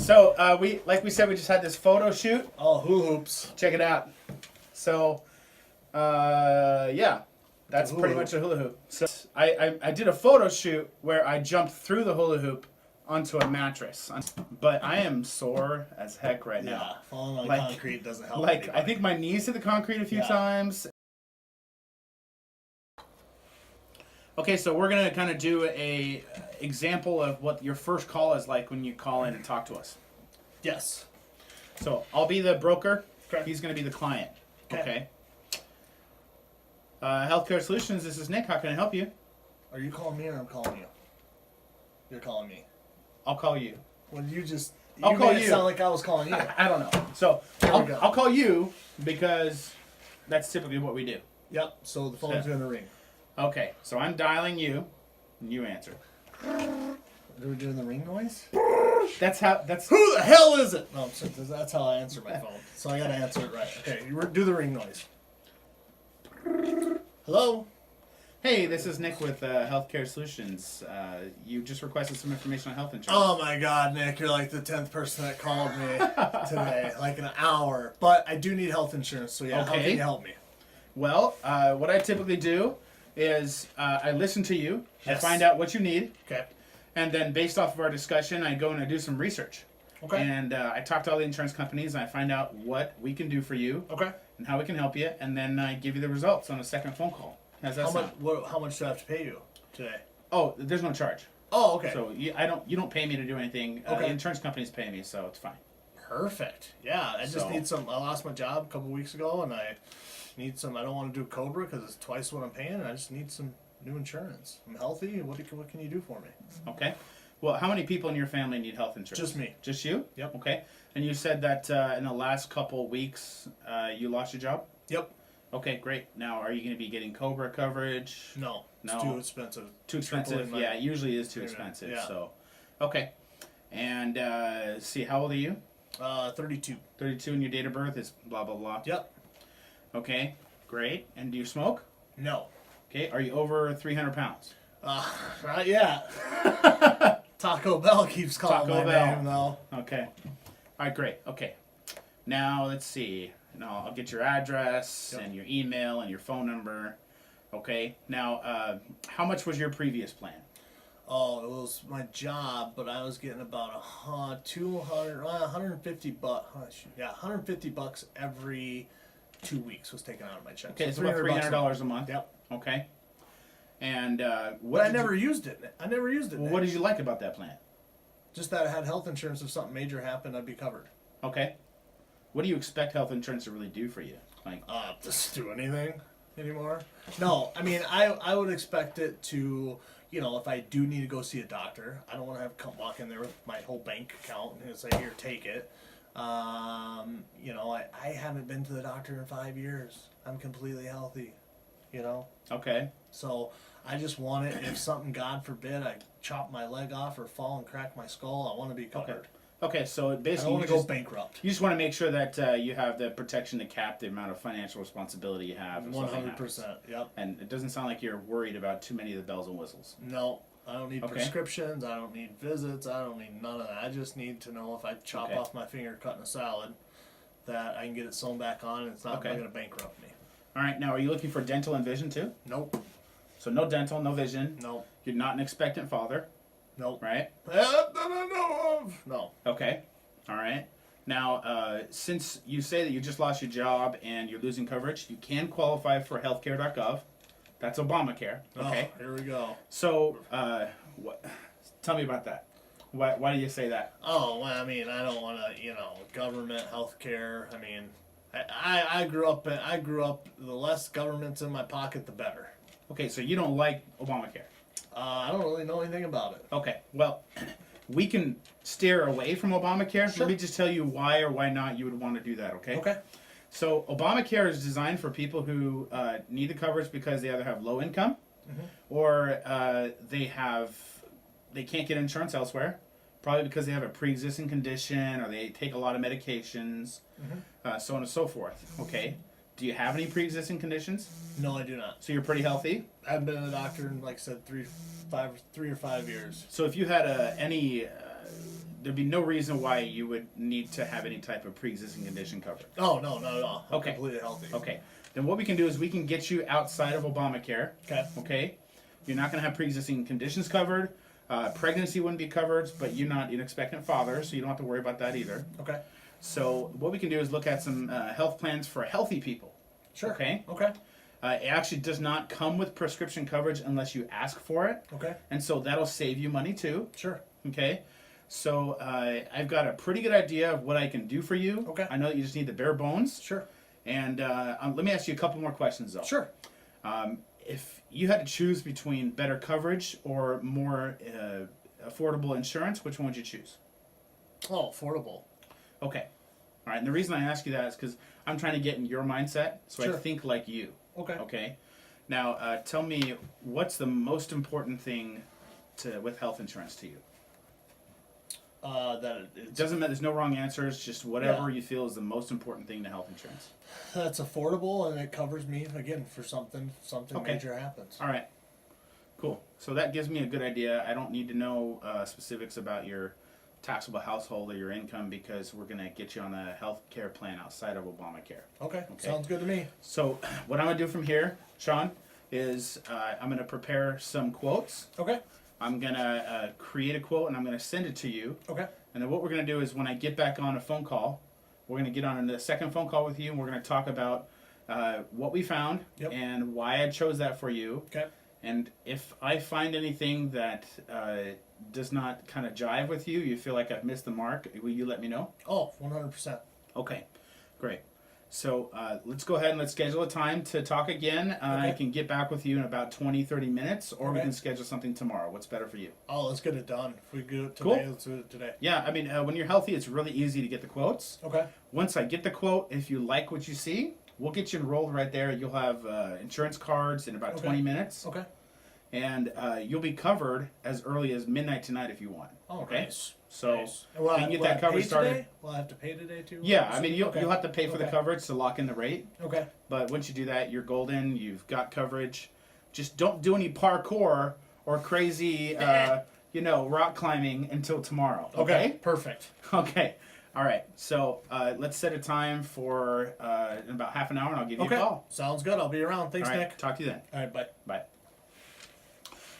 So like we said, we just had this photo shoot. Oh, hula hoops. Check it out. So, yeah, that's Hula pretty hoop. much a hula hoop. So I did a photo shoot where I jumped through the hula hoop onto a mattress, but I am sore as heck right Yeah, now. falling on Like- concrete doesn't help. Like anybody. I think my knees hit the concrete a few Yeah. times. Okay, so we're gonna kind of do a example of what your first call is like when you call in and talk to us. Yes. So I'll be the broker. Okay. He's gonna be the client. Okay. Okay. Healthcare Solutions. This is Nick. How can I help you? Are you calling me or I'm calling you? You're calling me. I'll call you. Well, you just. I'll call made it you. sound like I was calling you. I don't know. So There we go. I'll call you because that's typically what we do. Yep. So the phone's Yeah. gonna ring. Okay. So I'm dialing you, and you answer. Are we doing the ring noise? That's how. That's Who the hell is it? No, I'm sorry, that's how I answer my phone. So I gotta answer it right. Okay, you do the ring noise. Hello. Hey, this is Nick with Healthcare Solutions. You just requested some information on health insurance. Oh my God, Nick, you're like the 10th person that called me today, like an hour. But I do need health insurance, so yeah, how Okay. can you help me? Well, what I typically do is I listen to you. Yes. I find out what you need, Okay. and then based off of our discussion, I go and I do some research. Okay. And I talk to all the insurance companies, and I find out what we can do for you Okay. and how we can help you, and then I give you the results on a second phone call. How's that How sound? much? How much do I have to pay you today? Oh, there's no charge. Oh, okay. So you don't pay me to do anything. The Okay. insurance companies pay me, so it's fine. Perfect. Yeah, I just So- need some. I lost my job a couple weeks ago, and I need some. I don't want to do Cobra because it's twice what I'm paying, and I just need some new insurance. I'm healthy. What can you do for me? Okay. Well, how many people in your family need health insurance? Just me. Just you? Yep. Okay. And you said that in the last couple weeks you lost your job? Yep. Okay, great. Now, are you going to be getting Cobra coverage? No. No. It's too expensive. Too expensive? Tripling my- Yeah, it usually is too Yeah. expensive. Yeah. So, okay. And see, how old are you? 32. 32, and your date of birth is blah, blah, blah. Yep. Okay, great. And do you smoke? No. Okay, are you over 300 pounds? Not yet. Taco Bell keeps calling Taco my Bell. name though. Okay. All right, great. Okay. Now, let's see. Now, I'll get your address Yep. and your email and your phone number. Okay. Now, how much was your previous plan? Oh, it was my job, but I was getting about 150 bucks. Yeah, $150 every 2 weeks was taken out of my check. Okay, So so about $300 $300 a month. Yep. Okay. And But I never used it. I never used it. Well, what did you like about that plan? Just that I had health insurance. If something major happened, I'd be covered. Okay. What do you expect health insurance to really do for you? Like, Just do anything anymore. No, I mean, I would expect it to, if I do need to go see a doctor, I don't want to have come walk in there with my whole bank account and say, here, take it. I haven't been to the doctor in 5 years. I'm completely healthy, okay. So I just want it. If something, God forbid, I chop my leg off or fall and crack my skull, I want to be covered. Okay, so I don't basically want to go bankrupt. you just want to make sure that you have the protection to cap the amount of financial responsibility you have. if something happens. 100%. Yep. And it doesn't sound like you're worried about too many of the bells and whistles. No, I don't need Okay. prescriptions. I don't need visits. I don't need none of that. I just need to know if I chop Okay. off my finger cutting a salad, that I can get it sewn back on and it's not Okay. going to bankrupt me. All right, now are you looking for dental and vision too? Nope. So no dental, no vision. Nope. You're not an expectant father, Nope. right? That I know of. No. Okay. All right. Now, since you say that you just lost your job and you're losing coverage, you can qualify for healthcare.gov. That's Obamacare. Okay. Oh, here we go. So, tell me about that. Why do you say that? Oh, well, I mean, I don't want to, government health care. I mean, I grew up. The less government's in my pocket, the better. Okay, so you don't like Obamacare. I don't really know anything about it. Okay, well, we can steer away from Obamacare. Sure. Let me just tell you why or why not you would want to do that, okay? Okay. So Obamacare is designed for people who need the coverage because they either have low income or they can't get insurance elsewhere, probably because they have a pre-existing condition or they take a lot of medications, so on and so forth, okay? Do you have any pre-existing conditions? No, I do not. So you're pretty healthy? I haven't been to the doctor in, like I said, 3 or 5 years. So if you had any there'd be no reason why you would need to have any type of pre-existing condition covered. Oh, no, not at all. I'm Okay. completely healthy. Okay. Then what we can do is we can get you outside of Obamacare. Okay. Okay. You're not going to have pre-existing conditions covered. Pregnancy wouldn't be covered, but you're not an expectant father, so you don't have to worry about that either. Okay. So what we can do is look at some health plans for healthy people. Sure. Okay. Okay. It actually does not come with prescription coverage unless you ask for it, Okay. and so that'll save you money too. Sure. Okay. So I've got a pretty good idea of what I can do for you. Okay. I know that you just need the bare bones. Sure. And let me ask you a couple more questions though. Sure. If you had to choose between better coverage or more affordable insurance, which one would you choose? Oh, affordable. Okay. All right. And the reason I ask you that is because I'm trying to get in your mindset, so Sure. I think like you. Okay. Okay. Now, tell me, what's the most important thing with health insurance to you? That It it's doesn't matter. There's no wrong answers. Just whatever Yeah. you feel is the most important thing to health insurance. that's affordable and it covers me again for something Okay. major happens. All right. Cool. So that gives me a good idea. I don't need to know specifics about your taxable household or your income because we're going to get you on a health care plan outside of Obamacare. Okay. Okay. Sounds good to me. So what I'm going to do from here, Sean, is I'm going to prepare some quotes. Okay. I'm going to create a quote and I'm going to send it to you. Okay. And then what we're going to do is when I get back on a phone call, we're going to get on a second phone call with you and we're going to talk about what we found Yep. and why I chose that for you. Okay. And if I find anything that does not kind of jive with you, you feel like I've missed the mark, will you let me know? Oh, 100%. Okay, great. So let's go ahead and let's schedule a time to talk again. I Okay. can get back with you in about 20, 30 minutes, or we Okay. can schedule something tomorrow. What's better for you? Oh, let's get it done. If we do it today, Cool. let's do it today. Yeah, I mean, when you're healthy, it's really easy to get the quotes. Okay. Once I get the quote, if you like what you see, we'll get you enrolled right there. You'll have insurance cards in about Okay. 20 minutes. Okay. And you'll be covered as early as midnight tonight if you want. Oh, Okay. nice. So Nice. And will you I- can get will that I coverage pay started. Today? Will I have to pay today too? Yeah, I mean you'll Okay. have to pay for the Okay. coverage to lock in the rate. Okay. But once you do that, you're golden. You've got coverage. Just don't do any parkour or crazy, rock climbing until tomorrow. Okay. Perfect. Okay. All right. So let's set a time for in about half an hour, and I'll give you Okay. a call. Sounds good. I'll be around. Thanks, All right. Nick. Talk to you then. All right. Bye. Bye.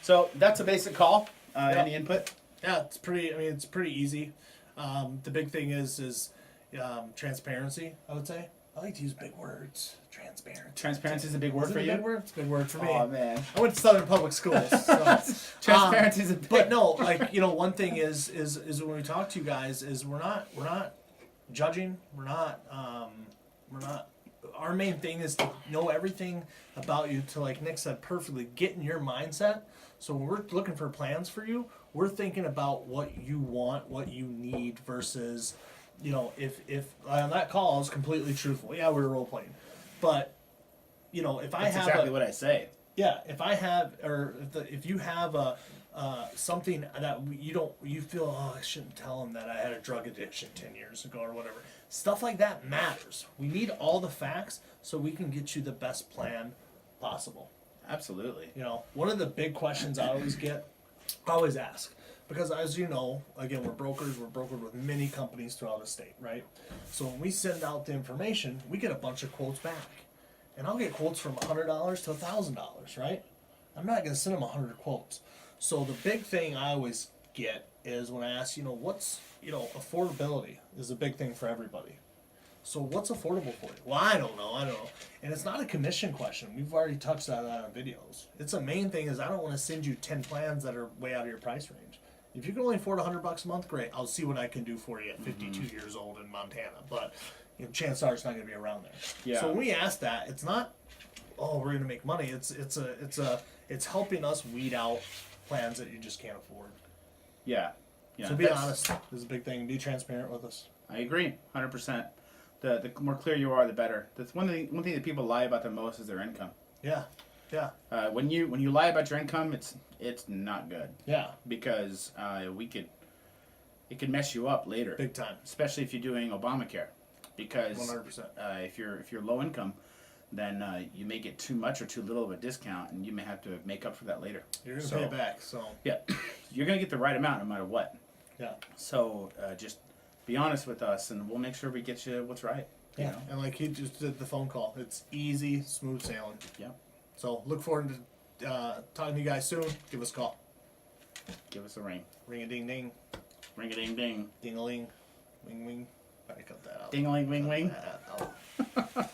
So that's a basic call. Yep. Any input? Yeah, it's pretty. I mean, it's pretty easy. The big thing is transparency. I would say. I like to use big words. Transparent. Transparency is a big word Is it for a you. big word? It's a big word for me. Oh man. I went to Southern Public Schools. So. Transparency is a big. But no, like one thing is when we talk to you guys is we're not judging. We're not. Our main thing is to know everything about you. To like Nick said perfectly, get in your mindset. So when we're looking for plans for you, we're thinking about what you want, what you need, versus, if on that call I was completely truthful. Yeah, we were role playing, but if I That's have exactly what I say. yeah, if I have, or if you have something that you feel, oh, I shouldn't tell him that I had a drug addiction 10 years ago or whatever. Stuff like that matters. We need all the facts so we can get you the best plan possible. Absolutely. One of the big questions I always ask, because as you know, again, we're brokers, we're brokered with many companies throughout the state, right? So when we send out the information, we get a bunch of quotes back. And I'll get quotes from $100 to $1,000, right? I'm not going to send them 100 quotes. So the big thing I always get is when I ask, what's, affordability is a big thing for everybody. So what's affordable for you? Well, I don't know. And it's not a commission question. We've already touched that on videos. It's a main thing is I don't want to send you 10 plans that are way out of your price range. If you can only afford $100 a month, great. I'll see what I can do for you at 52 years old in Montana. But chances are it's not going to be around there. Yeah. So when we ask that, it's not, oh, we're going to make money. It's helping us weed out plans that you just can't afford. Yeah. Yeah. So be honest is a big thing. Be transparent with us. I agree, 100%. The more clear you are, the better. That's one thing that people lie about the most is their income. Yeah. Yeah. When you lie about your income, it's not good Yeah. because it could mess you up later. Big time. Especially if you're doing Obamacare, because 100%. if you're low income, then you may get too much or too little of a discount, and you may have to make up for that later. You're going to pay it back. So Yeah, you're gonna get the right amount no matter what. Yeah. So just be honest with us, and we'll make sure we get you what's right. You know? And like he just did the phone call. It's easy, smooth sailing. Yep. So look forward to talking to you guys soon. Give us a call. Give us a ring. Ring a ding ding. Ring a ding ding. Ding a ling. Wing wing. I cut that out. Ding a ling wing wing. Cut that out.